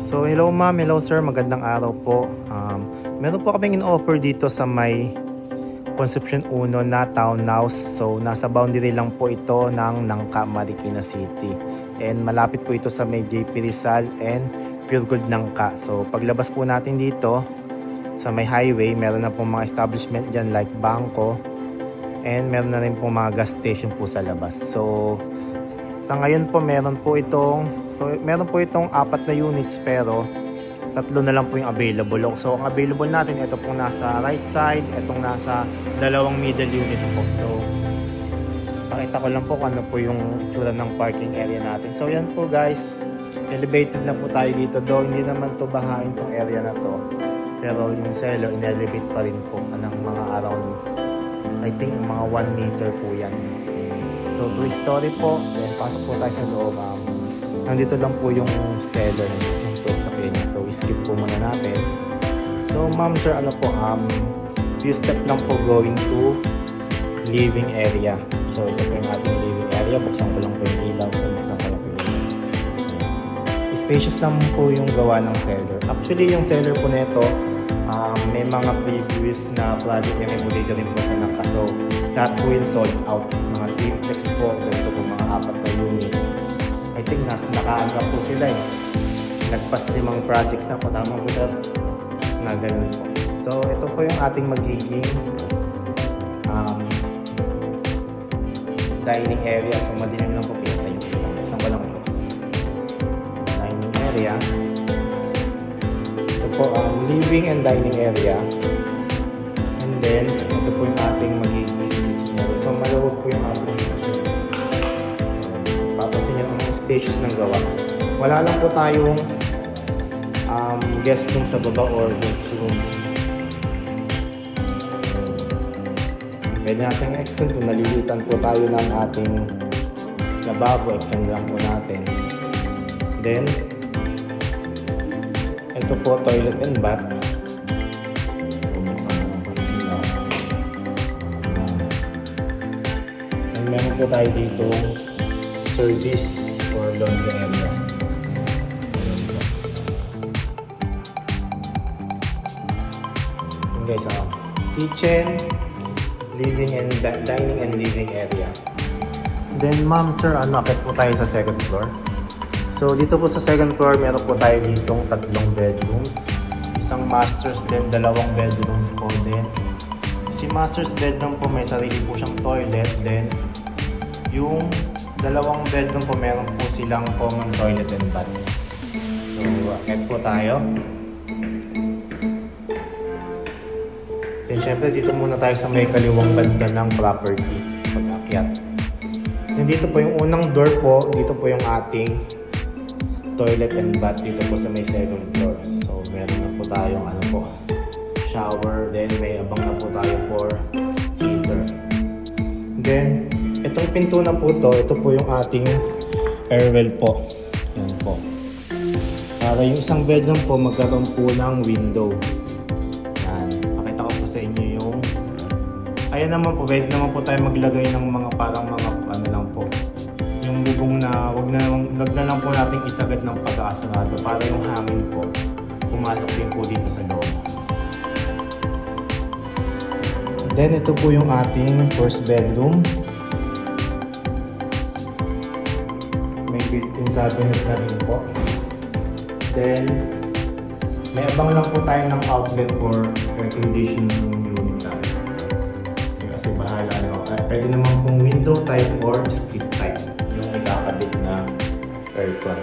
So hello ma'am, hello sir, magandang araw po. Meron po kaming in-offer dito sa may Concepcion 1 na townhouse. So nasa boundary lang po ito ng Nangka, Marikina City. And malapit po ito sa may JP Rizal and Pure Gold Nangka. So paglabas po natin dito sa may highway, meron na pong mga establishment dyan like bangko. And meron na rin pong mga gas station po sa labas. So sa ngayon po meron po itong apat na units pero tatlo na lang po yung available. So ang available natin ito pong nasa right side, itong nasa dalawang middle unit po. So pakita ko lang po kung ano po yung itsura ng parking area natin. So yan po guys, elevated na po tayo dito. Though hindi naman to bahain tong area na to, pero yung seller in-elevate pa rin po ng mga around I think mga 1 meter po yan. So 2-story po, then pasok po tayo sa loob. Nandito lang po yung seller yung sa kanya. So skip po muna natin. So ma'am sir, ano po, few step lang po going to living area. So ito po yung ating living area. Buksan ko lang po yung ilaw. Spacious lang po yung gawa ng seller. Actually yung seller po nito, may mga previous na project na remodel rin po sa Nangka. So lahat po yung sold out. Mga triplex po, ito po mga 4 na units. I think nakaanggap po sila eh. Nagpas 5 projects na po. Tama po sir? Na ganun po. So ito po yung ating magiging dining area. So madilim lang po pinatay yung ilaw. Saan ko lang po? Dining area. Ito po living and dining area. And then ito po yung ating magiging kitchen area. So malawag po yung ating kitchen. Papasin nyo ang spacious ng gawa. Wala lang po tayong guest room sa baba or guest room. Pwede natin extend kung nalilitan po tayo ng ating lababo, extend lang po natin. Then ito po toilet and bath. So buksan ko lang po ng ilaw. And meron po tayo dito service or laundry area. So guys, kitchen, living and dining and living area. Then ma'am sir, akit po tayo sa second floor. So dito po sa second floor, meron po tayo ditong 3 bedrooms. Isang master's, then 2 bedrooms po din. Si master's bedroom po may sarili po siyang toilet. Then yung 2 bedroom po meron po silang common toilet and bath. So akit po tayo. Then syempre dito muna tayo sa may kaliwang banda ng property pag-akyat. Then dito po yung unang door po, dito po yung ating toilet and bath dito po sa may second floor. So meron na po tayong shower, then may abang na po tayo for heater. Then itong pinto na po ito po yung ating airwell po. Yan po. Para yung isang bedroom po magkaroon po ng window. Sa inyo yung ayan naman po, pwede naman po tayo maglagay ng mga parang mga lang po yung bubong na wag na lang po nating isagad ng pag-aasarado para yung hangin po pumasok din po dito sa loob. Then ito po yung ating first bedroom, may built-in cabinet na rin po. Then may abang lang po tayo ng outlet for air conditioning unit natin. Kasi bahala pwede naman pong window type or split type yung ikakabit na aircon.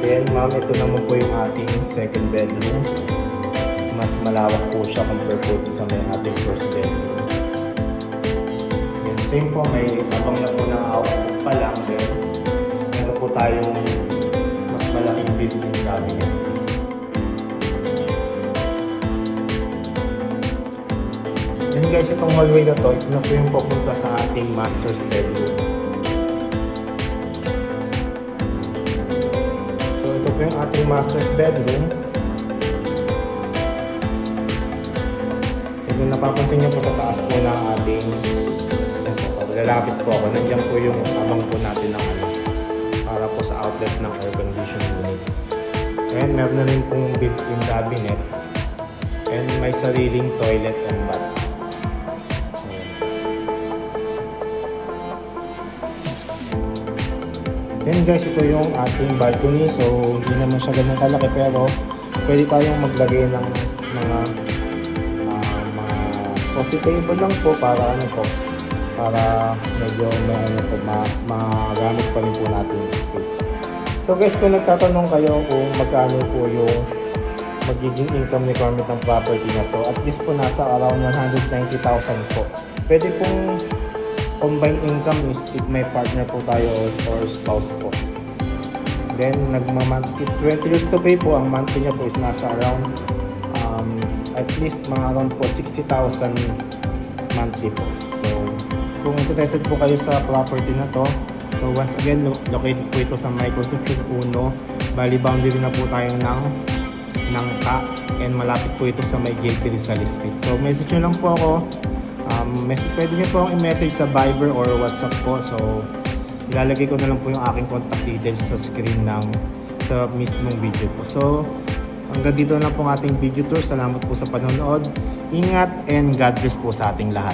Then ma'am, ito naman po yung ating second bedroom. Mas malawak po siya compare po sa may ating first bedroom. Then same po, may abang na po ng outlet pa lang. Then meron po tayong mas malaking built-in cabinet. Then guys, itong hallway na to, ito na po yung papunta sa ating master's bedroom. So ito po yung ating master's bedroom. And kung napapansin nyo po sa taas po ng ating lalapit po ako, nandiyan po yung abang po natin ng sa outlet ng air conditioning unit. And meron na rin pong built-in cabinet. And may sariling toilet and bath. So, then guys, ito yung ating balcony. So, hindi naman siya ganun kalaki pero pwede tayong maglagay ng mga coffee table lang po para para medyo may magamit pa rin po natin yung space. So guys, kung nagtatanong kayo kung magkano po yung magiging income requirement ng property na to, at least po nasa around 190,000 po. Pwede pong combined income is if may partner po tayo or spouse po. Then nagma-monthly 20 years to pay po, ang monthly niya po is nasa around at least mga around po 60,000 monthly po. So kung interested po kayo sa property na to, so once again located po ito sa May Concepcion 1, bali boundary na po tayo ng Ka, and malapit po ito sa May JP Rizal Street. So message nyo lang po ako, pwede nyo po akong i-message sa Viber or WhatsApp po. So ilalagay ko na lang po yung aking contact details sa screen sa mismong video po. So hanggang dito na po ang ating video tour. Salamat po sa panonood. Ingat and God bless po sa ating lahat.